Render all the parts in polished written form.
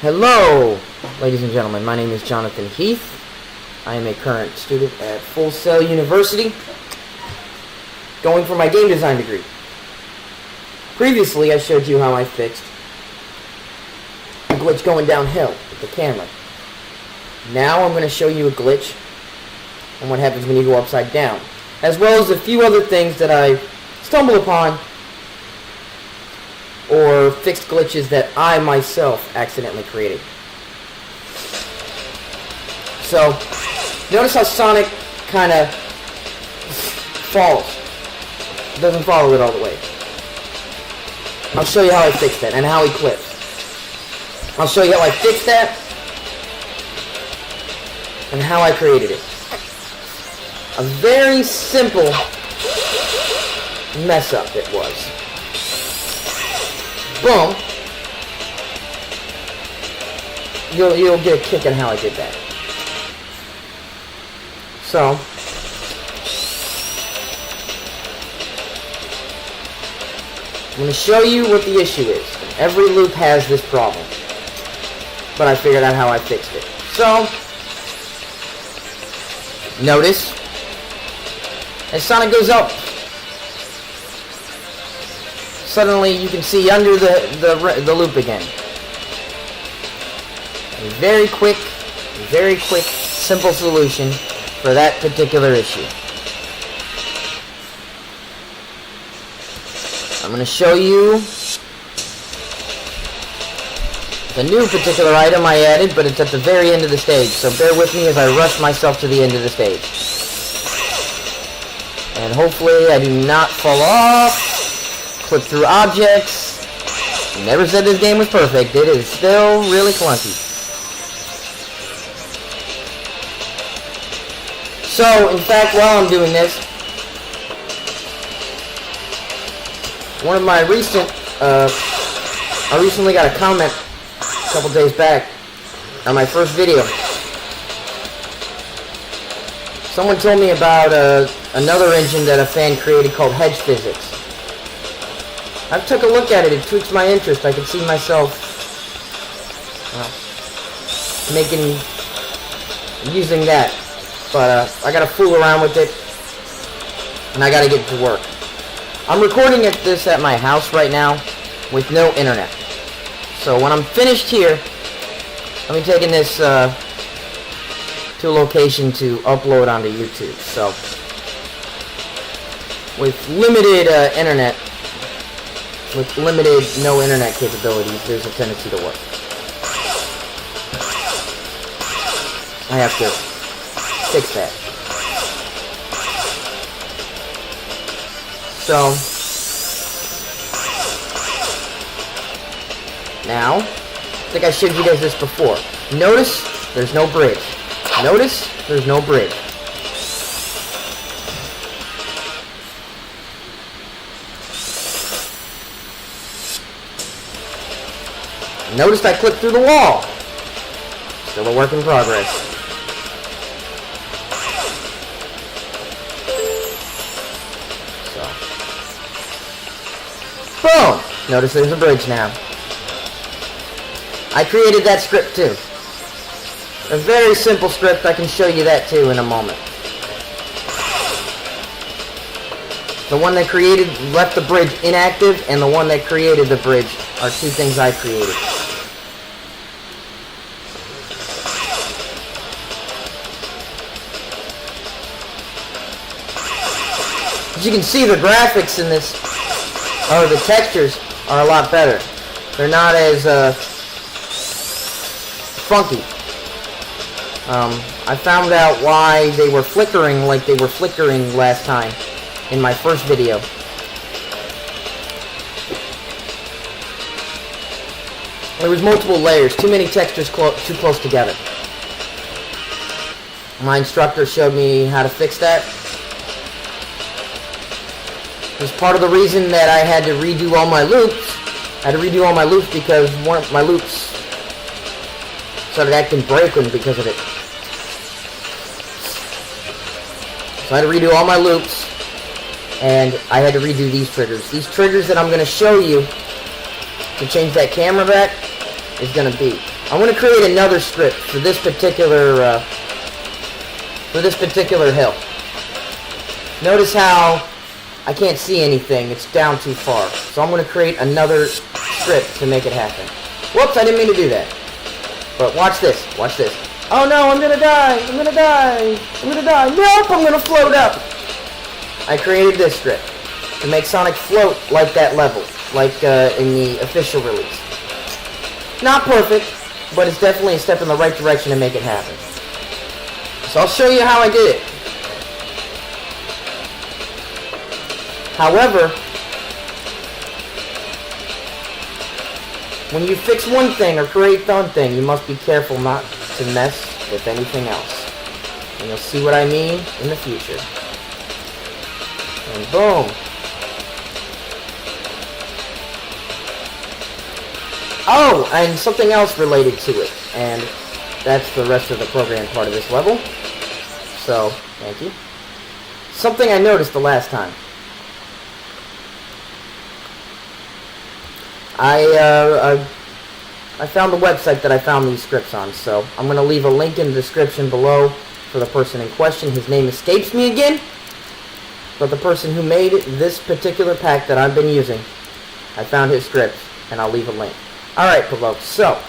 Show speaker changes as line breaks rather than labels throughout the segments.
Hello, ladies and gentlemen. My name is Jonathan Heath. I am a current student at Full Sail University, going for my game design degree. Previously, I showed you how I fixed a glitch going downhill with the camera. Now I'm going to show you a glitch and what happens when you go upside down, as well as a few other things that I stumble upon or fixed glitches that I myself accidentally created. So, notice how Sonic kind of falls. Doesn't follow it all the way. I'll show you how I fixed that and how he clips. I'll show you how I fixed that and how I created it. A very simple mess up it was. Boom. You'll get a kick on how I did that. So, I'm going to show you what the issue is. Every loop has this problem, but I figured out how I fixed it. So, notice, as Sonic goes up, suddenly you can see under the loop again. A very quick, simple solution for that particular issue. I'm going to show you the new particular item I added, but it's at the very end of the stage, so bear with me as I rush myself to the end of the stage. And hopefully I do not fall off. Clip through objects. Never said this game was perfect. It is still really clunky. So, in fact, while I'm doing this, one of my I recently got a comment a couple days back on my first video. Someone told me about another engine that a fan created called Hedge Physics. I took a look at it. It tweaks my interest. I can see myself using that. But I gotta fool around with it, and I gotta get to work. I'm recording this at my house right now with no internet. So when I'm finished here, I'll be taking this to a location to upload onto YouTube. So with limited internet, with limited no internet capabilities, there's a tendency to work. I have to fix that. So now, I think I showed you guys this before. Notice there's no bridge. Notice there's no bridge. Notice I clipped through the wall. Still a work in progress. So, boom! Notice there's a bridge now. I created that script too. A very simple script. I can show you that too in a moment. The one that created left the bridge inactive, and the one that created the bridge are two things I created. As you can see, the graphics in this, or the textures, are a lot better. They're not as funky. I found out why they were flickering like they were flickering last time in my first video. There was multiple layers, too many textures too close together. My instructor showed me how to fix that. It was part of the reason that I had to redo all my loops. I had to redo all my loops because one of my loops started acting broken because of it. So I had to redo all my loops, and I had to redo these triggers. These triggers that I'm going to show you to change that camera back is going to be I want to create another script for this particular hill. Notice how I can't see anything. It's down too far. So I'm going to create another script to make it happen. Whoops, I didn't mean to do that. But watch this. Watch this. Oh no, I'm going to die. I'm going to die. I'm going to die. Nope, I'm going to float up. I created this script to make Sonic float like that level, like in the official release. Not perfect, but it's definitely a step in the right direction to make it happen. So I'll show you how I did it. However, when you fix one thing or create one thing, you must be careful not to mess with anything else. And you'll see what I mean in the future. And boom. Oh, and something else related to it. And that's the rest of the program part of this level. So, thank you. Something I noticed the last time. I found the website that I found these scripts on, so I'm going to leave a link in the description below for the person in question. His name escapes me again, but the person who made this particular pack that I've been using, I found his script, and I'll leave a link. Alright, folks, so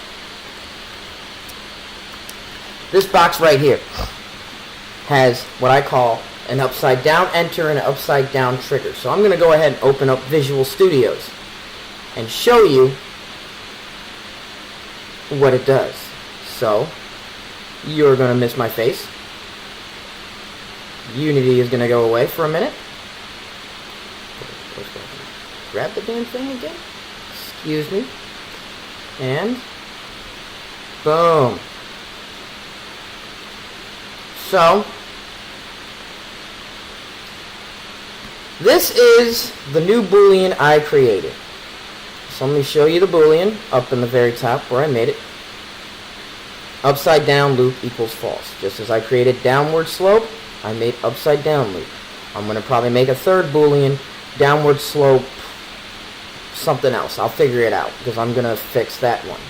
this box right here has what I call an upside down enter and an upside down trigger. So I'm going to go ahead and open up Visual Studios and show you what it does. So you're going to miss my face. Unity is going to go away for a minute. Grab the damn thing again. Excuse me. And boom. So this is the new Boolean I created. So let me show you the Boolean up in the very top where I made it. Upside down loop equals false. Just as I created downward slope, I made upside down loop. I'm going to probably make a third Boolean, downward slope, something else. I'll figure it out because I'm going to fix that one.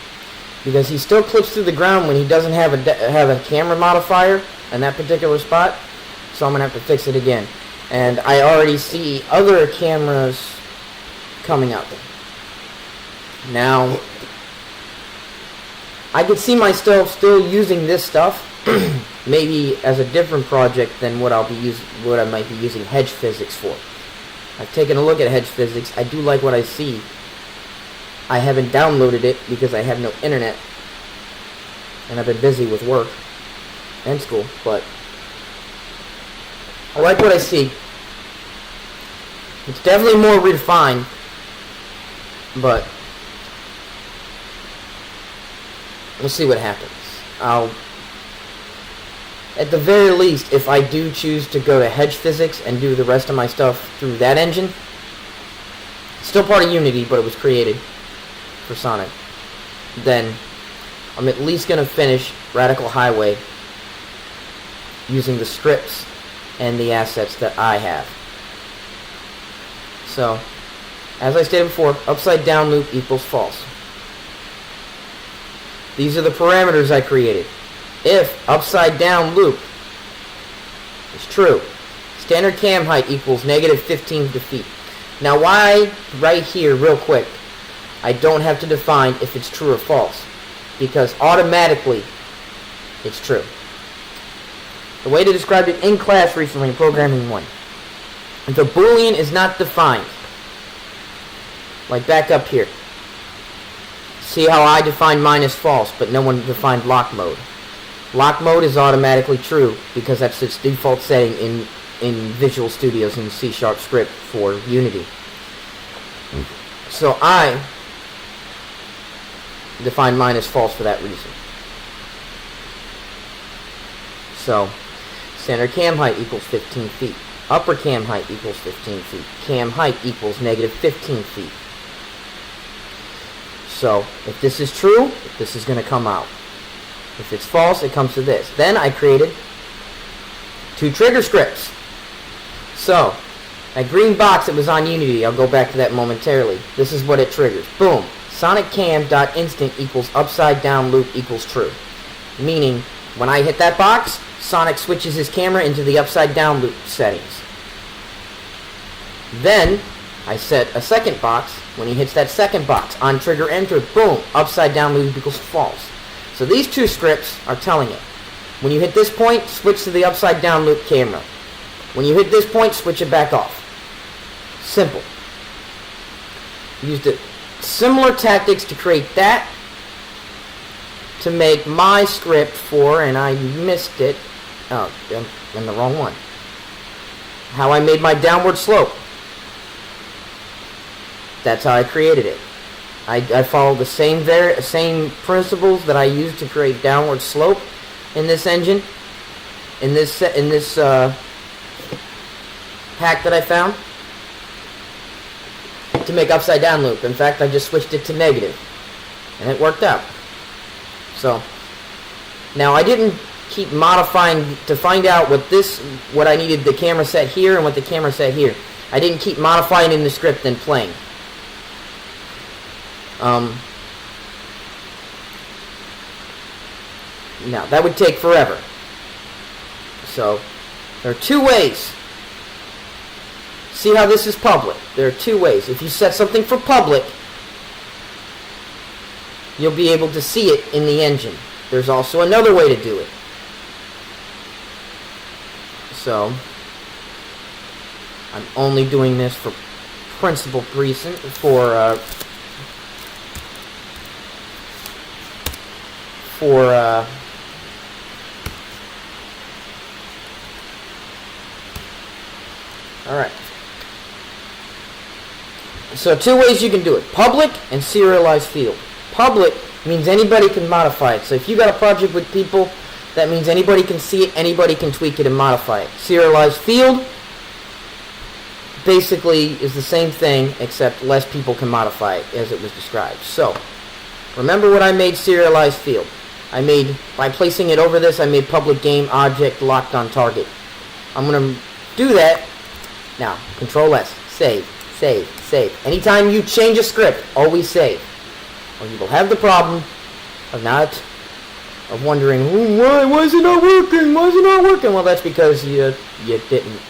Because he still clips through the ground when he doesn't have a camera modifier in that particular spot. So I'm going to have to fix it again. And I already see other cameras coming up. Now, I could see myself still using this stuff, maybe as a different project than what I might be using Hedge Physics for. I've taken a look at Hedge Physics. I do like what I see. I haven't downloaded it because I have no internet, and I've been busy with work and school, but I like what I see. It's definitely more refined, but we'll see what happens. At the very least, if I do choose to go to Hedge Physics and do the rest of my stuff through that engine, it's still part of Unity, but it was created for Sonic, then I'm at least going to finish Radical Highway using the scripts and the assets that I have. So, as I stated before, upside down loop equals false. These are the parameters I created. If upside down loop is true, standard cam height equals negative 15 feet. Now why, right here, real quick, I don't have to define if it's true or false, because automatically it's true. The way to describe it in class recently in Programming 1, if the Boolean is not defined, like back up here, see how I defined mine as false, but no one defined lock mode. Lock mode is automatically true because that's its default setting in Visual Studios in C# script for Unity. So I define mine as false for that reason. So standard cam height equals 15 feet. Upper cam height equals 15 feet. Cam height equals negative 15 feet. So if this is true, this is going to come out. If it's false, it comes to this. Then I created 2 trigger scripts. So that green box that was on Unity, I'll go back to that momentarily. This is what it triggers. Boom. SonicCam.instant equals upside down loop equals true. Meaning, when I hit that box, Sonic switches his camera into the upside down loop settings. Then, I set a second box. When he hits that second box, on trigger enter, boom, upside down loop equals false. So these two scripts are telling it. When you hit this point, switch to the upside down loop camera. When you hit this point, switch it back off. Simple. Used similar tactics to create that, to make my script for, and I missed it. Oh, I'm in the wrong one. How I made my downward slope. That's how I created it. I followed the same principles that I used to create downward slope in this engine, in this hack that I found, to make upside down loop. In fact, I just switched it to negative, and it worked out. So now I didn't keep modifying to find out what I needed the camera set here and what the camera set here. I didn't keep modifying in the script and playing. Now that would take forever. So there are two ways. See how this is public? There are two ways. If you set something for public, you'll be able to see it in the engine. There's also another way to do it. So I'm only doing this for principal reason, alright. So two ways you can do it. Public and serialized field. Public means anybody can modify it. So if you got a project with people, that means anybody can see it, anybody can tweak it and modify it. Serialized field basically is the same thing, except less people can modify it as it was described. So remember what I made serialized field. By placing it over this, I made public game object locked on target. I'm going to do that. Now, Control S, save, save, save. Anytime you change a script, always save. Or you will have the problem of wondering, why is it not working? Why is it not working? Well, that's because you didn't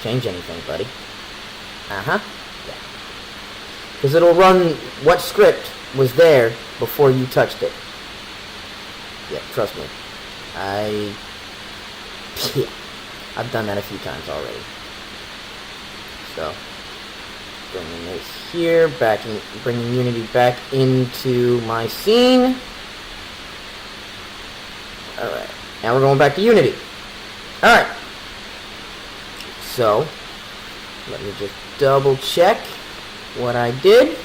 change anything, buddy. Yeah. Because it'll run what script was there before you touched it. Yeah, trust me. I've done that a few times already. So, bringing this here, bringing Unity back into my scene. Alright, now we're going back to Unity. Alright. So, let me just double check what I did.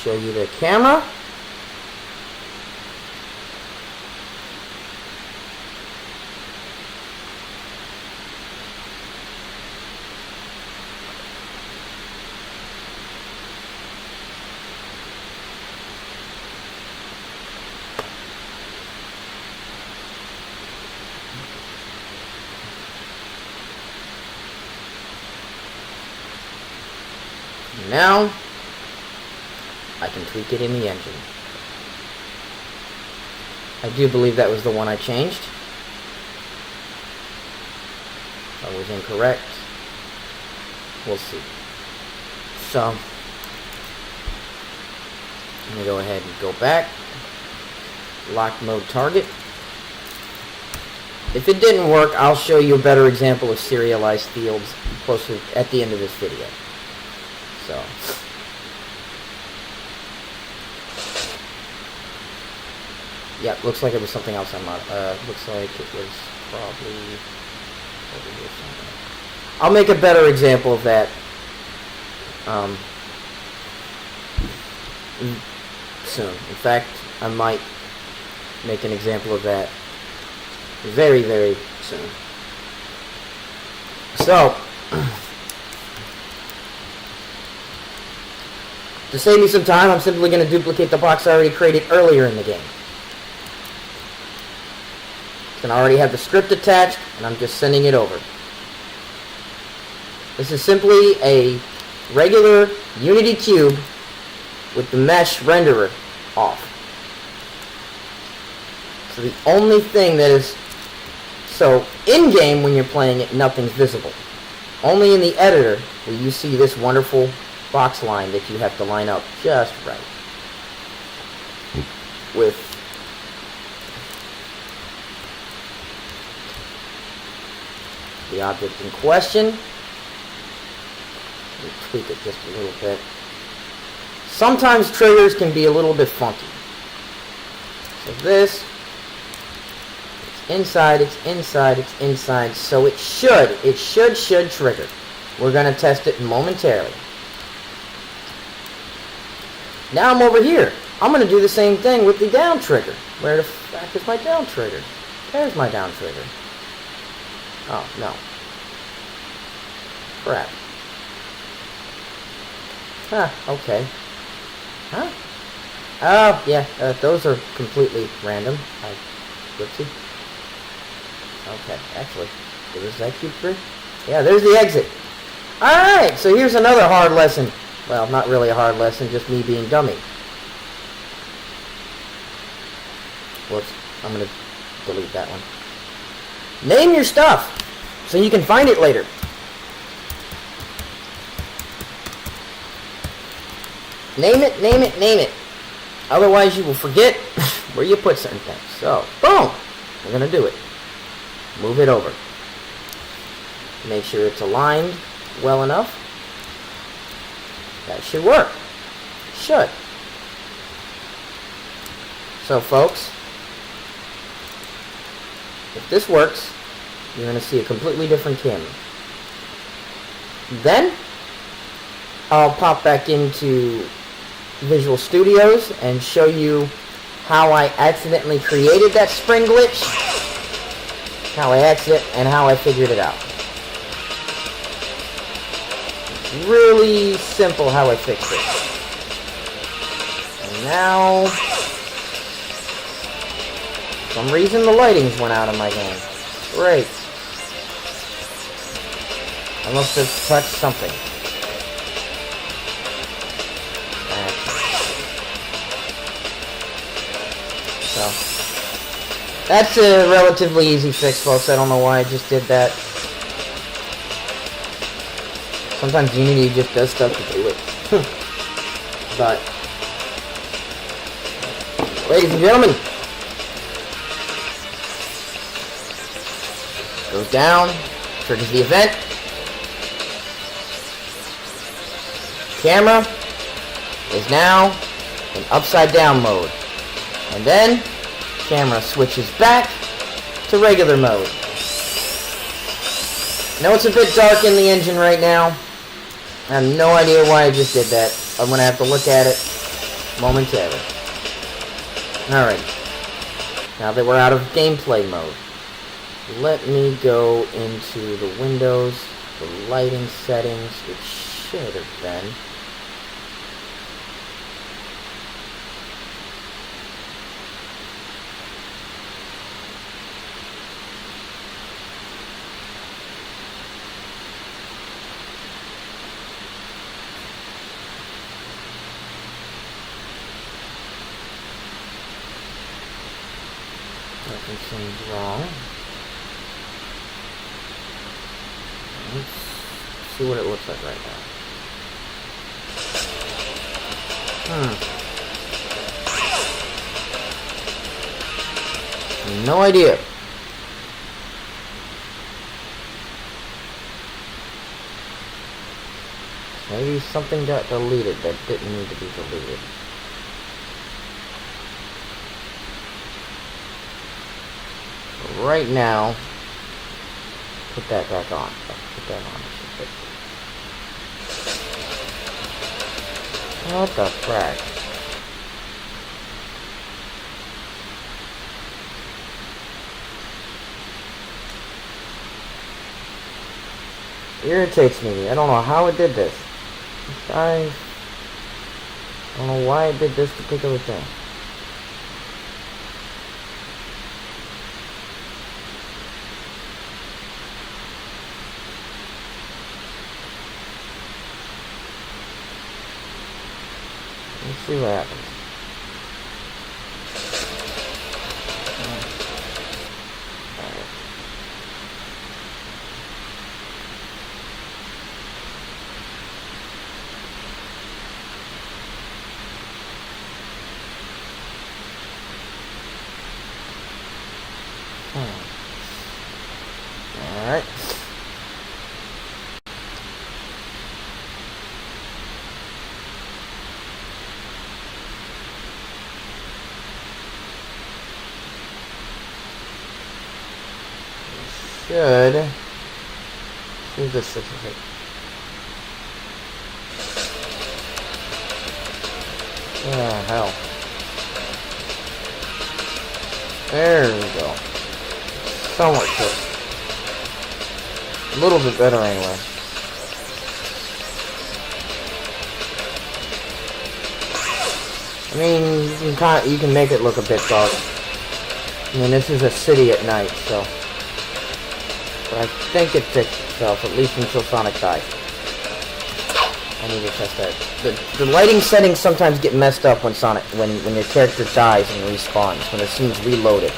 Show you the camera. Now I can tweak it in the engine. I do believe that was the one I changed. I was incorrect. We'll see. So, let me go ahead and go back. Lock mode target. If it didn't work, I'll show you a better example of serialized fields closer at the end of this video. So, yeah, looks like it was something else looks like it was probably over here somewhere. I'll make a better example of that soon. In fact, I might make an example of that very, very soon. So, to save me some time, I'm simply going to duplicate the box I already created earlier in the game. And I already have the script attached, and I'm just sending it over. This is simply a regular Unity cube with the mesh renderer off. So the only thing that is... So, in-game, when you're playing it, nothing's visible. Only in the editor will you see this wonderful box line that you have to line up just right. With the object in question. Let me tweak it just a little bit. Sometimes triggers can be a little bit funky. So this, it's inside, it's inside, it's inside, so it should trigger. We're going to test it momentarily. Now I'm over here. I'm going to do the same thing with the down trigger. Where the fuck is my down trigger? There's my down trigger. Oh, no. Crap. Huh, okay. Huh? Oh, yeah, those are completely random. Whoopsie. Okay, actually, is that cube free? Yeah, there's the exit. Alright, so here's another hard lesson. Well, not really a hard lesson, just me being dummy. Whoops, I'm going to delete that one. Name your stuff, so you can find it later. Name it, name it, name it. Otherwise you will forget where you put certain things. So, boom! We're going to do it. Move it over. Make sure it's aligned well enough. That should work. Should. So, folks, if this works, you're going to see a completely different camera. Then, I'll pop back into Visual Studios and show you how I accidentally created that spring glitch, how I and how I figured it out. It's really simple how I fixed it. And now, for some reason the lightings went out of my game. Great. I must have touched something. So, that's a relatively easy fix, folks. I don't know why I just did that. Sometimes Unity just does stuff to do it. But, ladies and gentlemen, goes down, triggers the event. Camera is now in upside down mode. And then, camera switches back to regular mode. I know it's a bit dark in the engine right now. I have no idea why I just did that. I'm going to have to look at it momentarily. Alright. Now that we're out of gameplay mode, let me go into the Windows, the lighting settings, which should have been... Nothing seems wrong. Let's see what it looks like right now. No idea. Maybe something got deleted that didn't need to be deleted. Right now, put that back on. Put that on. What the frack? Irritates me. I don't know how it did this. I don't know why it did this particular thing. Let's see what happens. Alright. Should see this is it. Oh hell. There we go. Somewhat close. A little bit better anyway. I mean, you can make it look a bit dark. I mean, this is a city at night, so. But I think it fixed itself, at least until Sonic dies. I need to test that. The lighting settings sometimes get messed up when when your character dies and respawns, when the scene's reloaded.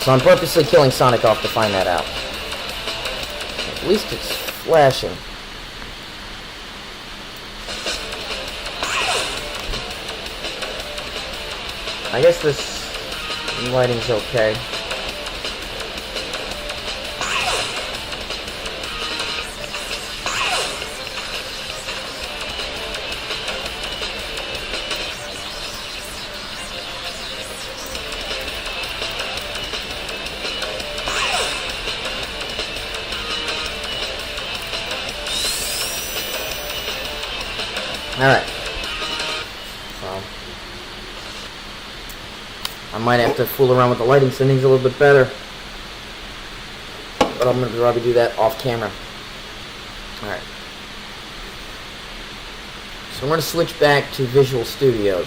So I'm purposely killing Sonic off to find that out. At least it's flashing. I guess this lighting's okay. Alright. So, I might have to fool around with the lighting settings a little bit better. But I'm going to probably do that off camera. Alright. So I'm going to switch back to Visual Studios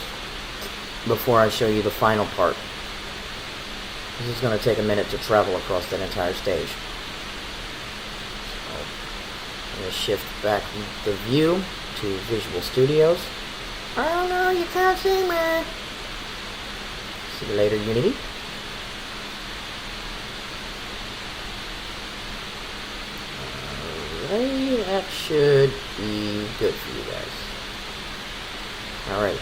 before I show you the final part. This is going to take a minute to travel across that entire stage. So, I'm going to shift back the view to Visual Studios. Oh no, you can't see me. See you later, Unity. Alright, that should be good for you guys. Alright.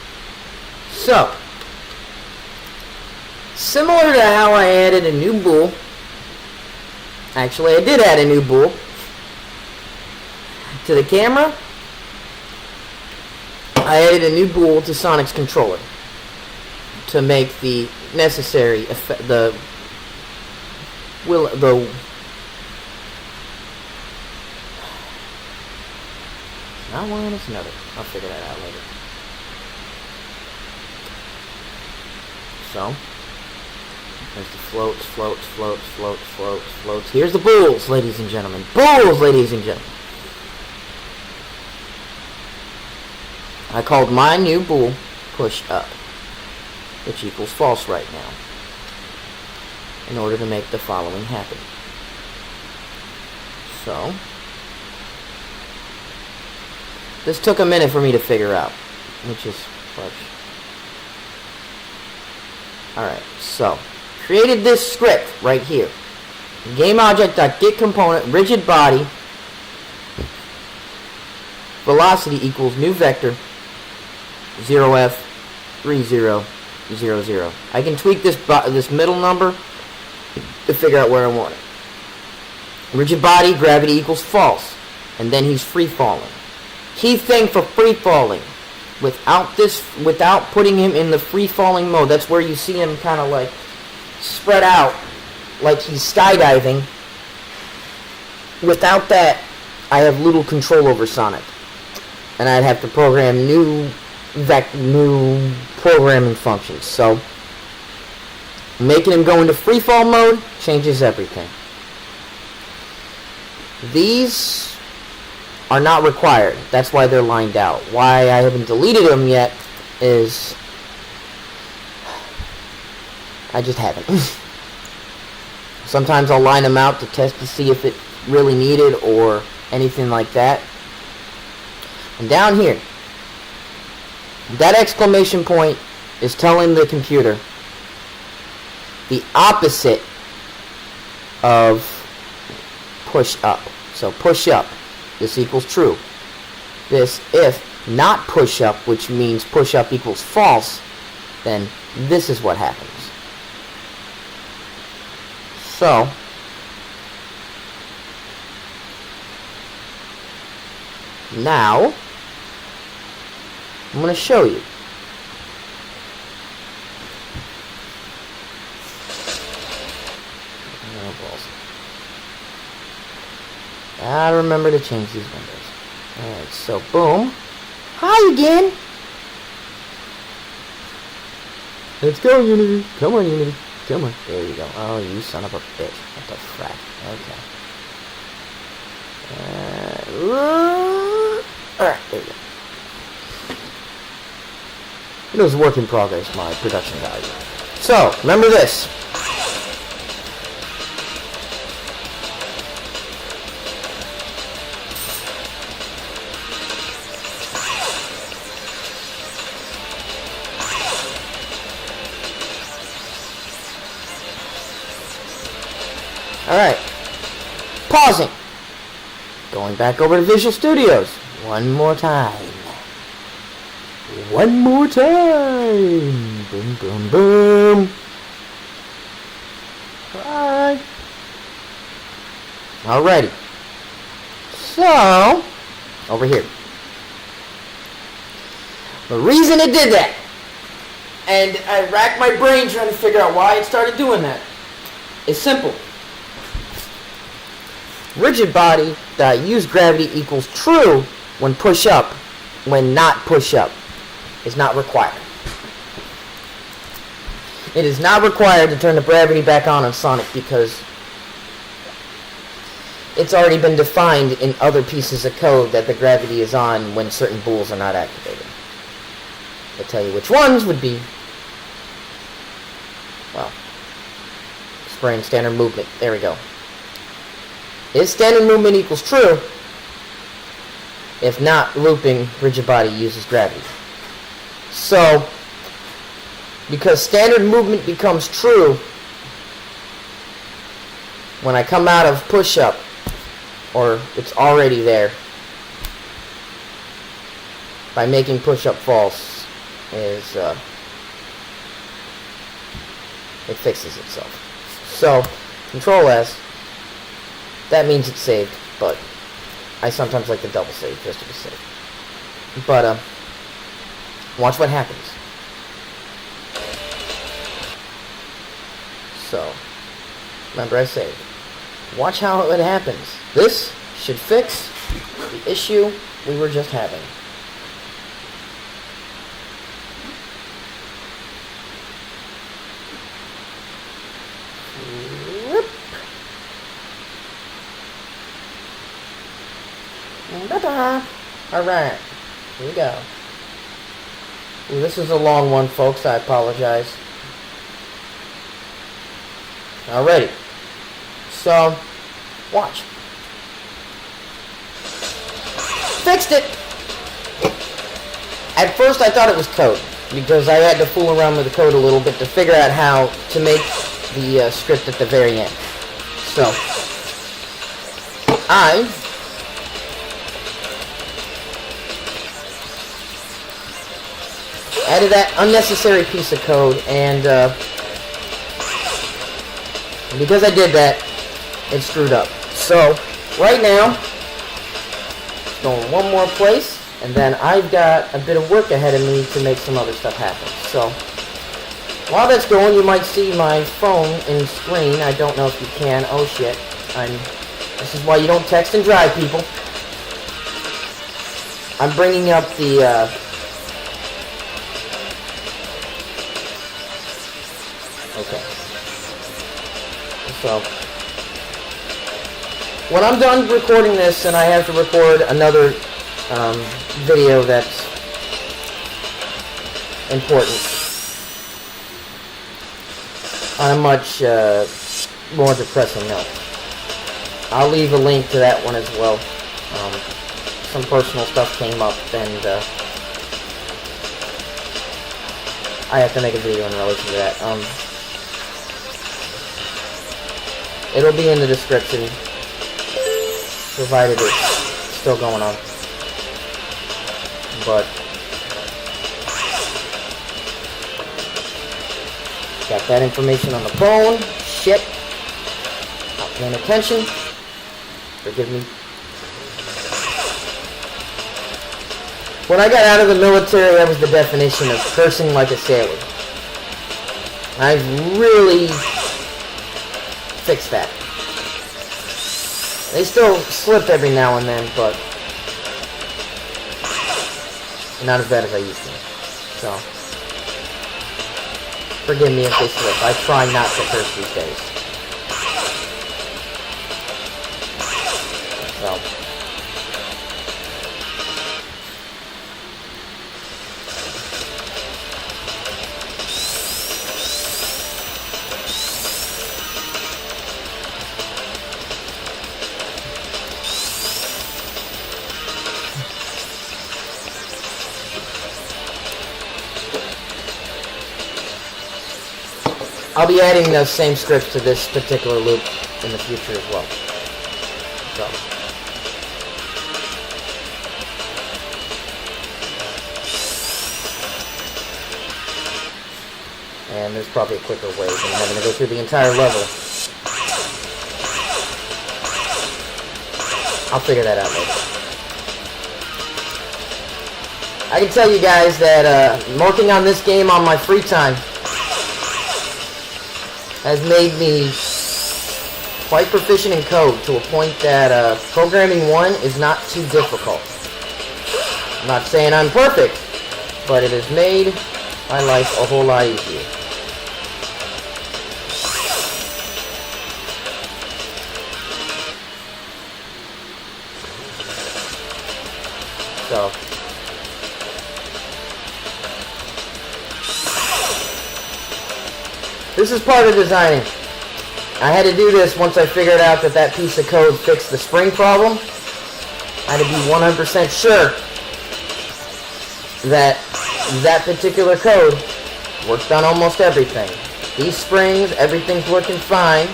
So, similar to how I added a new bull. Actually, I did add a new bull to the camera. I added a new bull to Sonic's controller to make the necessary effect, the not one, it's another. I'll figure that out later. So, there's the floats. Here's the bulls, ladies and gentlemen. Bulls, ladies and gentlemen. I called my new bull push up, which equals false right now, in order to make the following happen. So, this took a minute for me to figure out, which is fudge. Alright, so, created this script right here. GameObject.getComponent, rigid body, velocity equals new vector, 0f 3000. I can tweak this middle number to figure out where I want it. Rigid body, gravity equals false, and then he's free falling. Key thing for free falling, without putting him in the free falling mode, that's where you see him kind of like spread out like he's skydiving. Without that, I have little control over Sonic, and I'd have to program new programming functions. So making him go into freefall mode changes everything. These are not required. That's why they're lined out. Why I haven't deleted them yet is I just haven't. Sometimes I'll line them out to test to see if it really needed or anything like that. And down here, That exclamation point is telling the computer the opposite of push up. So push up, this equals true. This, if not push up, which means push up equals false, then this is what happens. So, now, I'm going to show you. Oh, balls. Gotta remember to change these windows. Alright, so boom. Hi again! Let's go, Unity. Come on, Unity. Come on. There you go. Oh, you son of a bitch. What the frack? Okay. Alright, there you go. It was a work in progress, my production value. So, remember this. Alright. Pausing. Going back over to Visual Studios. One more time. One more time. Boom, boom, boom. Alright. Alrighty. So, over here. The reason it did that, and I racked my brain trying to figure out why it started doing that, is simple. Rigid body that use gravity equals true when push up, when not push up is not required. It is not required to turn the gravity back on Sonic because it's already been defined in other pieces of code that the gravity is on when certain bools are not activated. I'll tell you which ones would be, well, spraying standard movement. There we go. If standard movement equals true, if not, looping rigid body uses gravity. So, because standard movement becomes true when I come out of push-up, or it's already there, by making push-up false, is, it fixes itself. So, Control S, that means it's saved, but I sometimes like to double save just to be safe. But, watch what happens. So, remember I saved. Watch how it happens. This should fix the issue we were just having. Alright, here we go. Ooh, this is a long one, folks. I apologize. Alrighty. So, watch. Fixed it! At first I thought it was code, because I had to fool around with the code a little bit to figure out how to make the script at the very end. So, I added that unnecessary piece of code, and because I did that, it screwed up. So, right now, going one more place, and then I've got a bit of work ahead of me to make some other stuff happen. So, while that's going, you might see my phone in screen. I don't know if you can. Oh shit. This is why you don't text and drive, people. I'm bringing up the, okay. So, when I'm done recording this and I have to record another video that's important on a much more depressing note, I'll leave a link to that one as well. Some personal stuff came up, and I have to make a video in relation to that. It'll be in the description, provided it's still going on. But got that information on the phone. Shit. Not paying attention. Forgive me. When I got out of the military, that was the definition of cursing like a sailor. I've really fixed that. They still slip every now and then, but not as bad as I used to. So, forgive me if they slip. I try not to curse these days. So. I'll be adding those same scripts to this particular loop in the future as well. So. And there's probably a quicker way than having to go through the entire level. I'll figure that out later. I can tell you guys that working on this game on my free time has made me quite proficient in code to a point that programming 1 is not too difficult. I'm not saying I'm perfect, but it has made my life a whole lot easier. So, this is part of designing. I had to do this once I figured out that that piece of code fixed the spring problem. I had to be 100% sure that that particular code worked on almost everything. These springs, everything's working fine.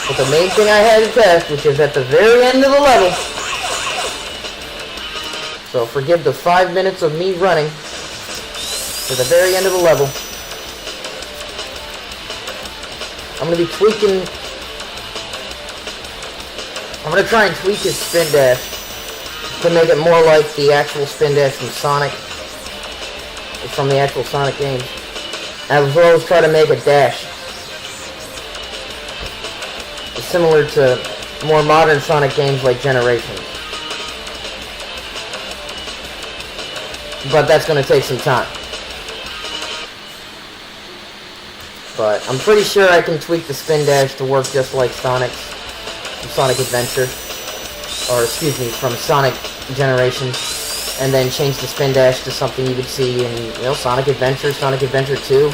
But the main thing I had to test, which is at the very end of the level, so forgive the 5 minutes of me running to the very end of the level. I'm going to be tweaking, I'm going to try and tweak his spin dash to make it more like the actual spin dash from Sonic, from the actual Sonic games, as well as try to make a dash similar to more modern Sonic games like Generations. But that's going to take some time. But I'm pretty sure I can tweak the spin dash to work just like Sonic's from Sonic Adventure, or excuse me, from Sonic Generations, and then change the spin dash to something you would see in, Sonic Adventure, Sonic Adventure 2.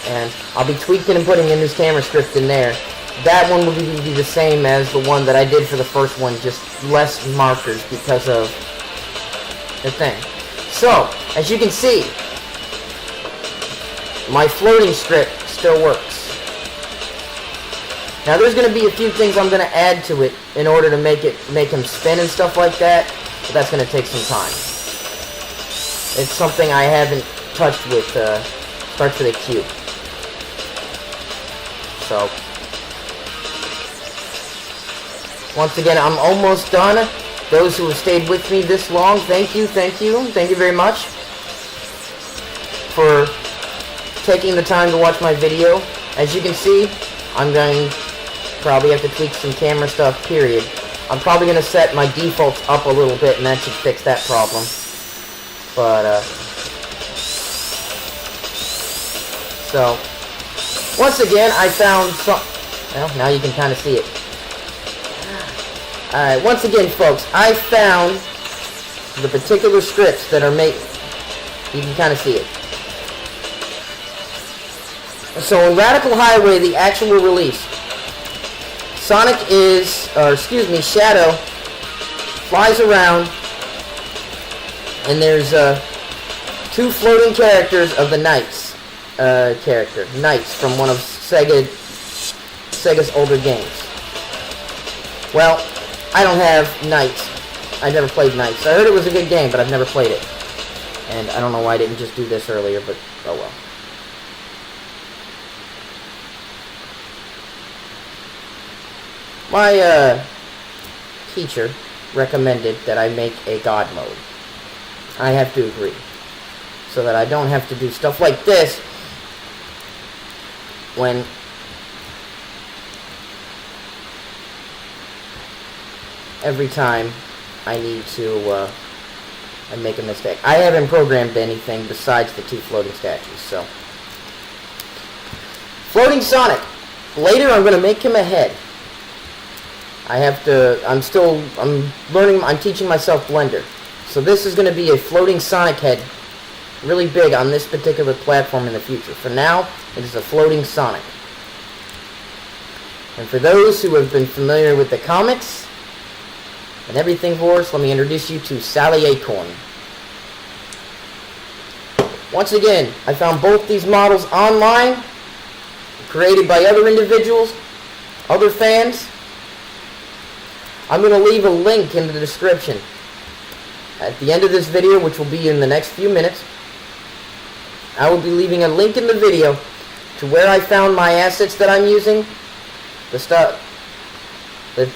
And I'll be tweaking and putting in this camera script in there. That one will be the same as the one that I did for the first one, just less markers because of the thing. So, as you can see, my floating script still works. Now there's going to be a few things I'm going to add to it in order to make him spin and stuff like that, but that's going to take some time. It's something I haven't touched with Starts with a Q. So, once again, I'm almost done. Those who have stayed with me this long, thank you very much for taking the time to watch my video. As you can see, I'm going to probably have to tweak some camera stuff, period. I'm probably going to set my defaults up a little bit, and that should fix that problem. But, so, once again, I found some, well, now you can kind of see it. Alright, once again, folks, I found the particular scripts that are made, you can kind of see it. So in Radical Highway, the actual release, Shadow flies around, and there's two floating characters of the Knights character. Knights from one of Sega's older games. Well, I don't have Knights. I never played Knights. I heard it was a good game, but I've never played it. And I don't know why I didn't just do this earlier, but oh well. My teacher recommended that I make a God mode. I have to agree. So that I don't have to do stuff like this when every time I need to I make a mistake. I haven't programmed anything besides the two floating statues, so. Floating Sonic. Later I'm going to make him a head. I'm learning, I'm teaching myself Blender. So this is going to be a floating Sonic head, really big on this particular platform in the future. For now, it is a floating Sonic. And for those who have been familiar with the comics and everything for us, let me introduce you to Sally Acorn. Once again, I found both these models online, created by other individuals, other fans. I'm going to leave a link in the description at the end of this video, which will be in the next few minutes. I will be leaving a link in the video to where I found my assets that I'm using, the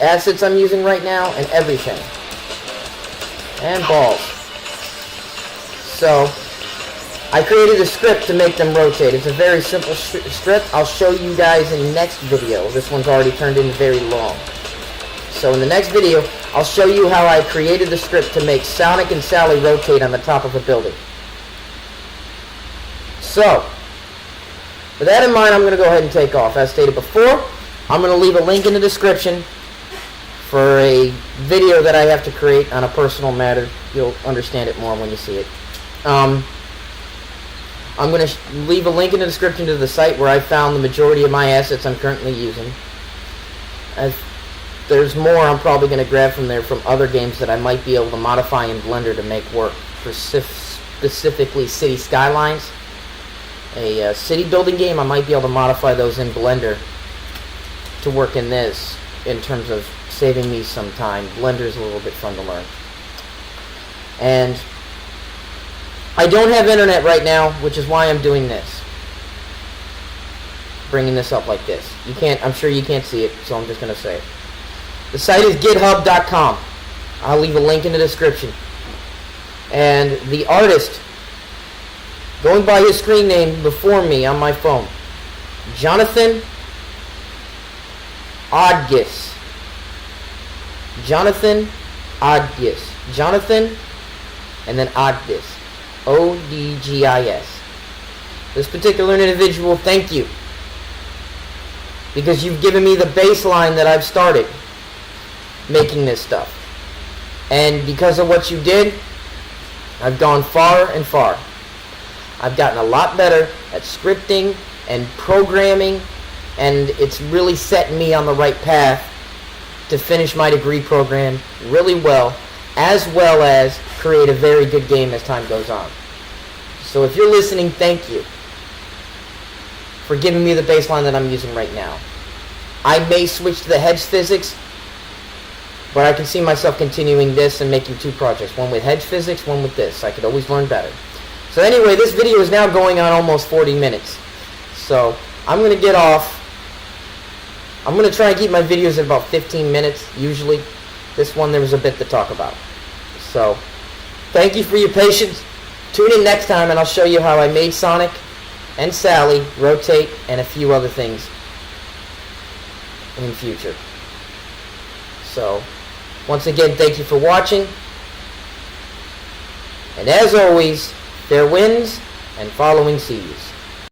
assets I'm using right now, and everything. And balls. So, I created a script to make them rotate. It's a very simple script. I'll show you guys in the next video. This one's already turned into very long. So in the next video, I'll show you how I created the script to make Sonic and Sally rotate on the top of a building. So, with that in mind, I'm going to go ahead and take off. As stated before, I'm going to leave a link in the description for a video that I have to create on a personal matter. You'll understand it more when you see it. I'm going to leave a link in the description to the site where I found the majority of my assets I'm currently using. There's more I'm probably going to grab from there from other games that I might be able to modify in Blender to make work. For specifically City Skylines, a city building game, I might be able to modify those in Blender to work in this in terms of saving me some time. Blender's a little bit fun to learn. And I don't have internet right now, which is why I'm doing this. Bringing this up like this. I'm sure you can't see it, so I'm just going to say it. The site is github.com. I'll leave a link in the description. And the artist, going by his screen name before me on my phone, Jonathan Odgis. Jonathan Odgis. Jonathan and then Odgis. O-D-G-I-S. This particular individual, thank you. Because you've given me the baseline that I've started making this stuff. And because of what you did, I've gone far and far. I've gotten a lot better at scripting and programming, and it's really setting me on the right path to finish my degree program really well as create a very good game as time goes on. So if you're listening, thank you for giving me the baseline that I'm using right now. I may switch to the hedge physics, but I can see myself continuing this and making two projects. One with hedge physics, one with this. I could always learn better. So anyway, this video is now going on almost 40 minutes. So I'm going to get off. I'm going to try and keep my videos at about 15 minutes, usually. This one, there was a bit to talk about. So, thank you for your patience. Tune in next time and I'll show you how I made Sonic and Sally rotate and a few other things in future. So, once again, thank you for watching. And as always, fair winds and following seas.